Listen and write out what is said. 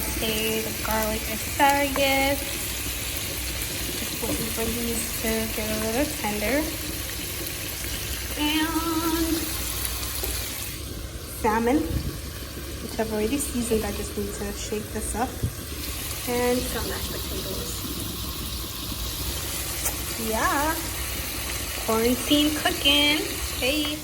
saute the garlic asparagus. Just waiting for these to get a little tender. And salmon, which I've already seasoned. I just need to shake this up. And some mashed potatoes. Yeah, quarantine cooking. Hey.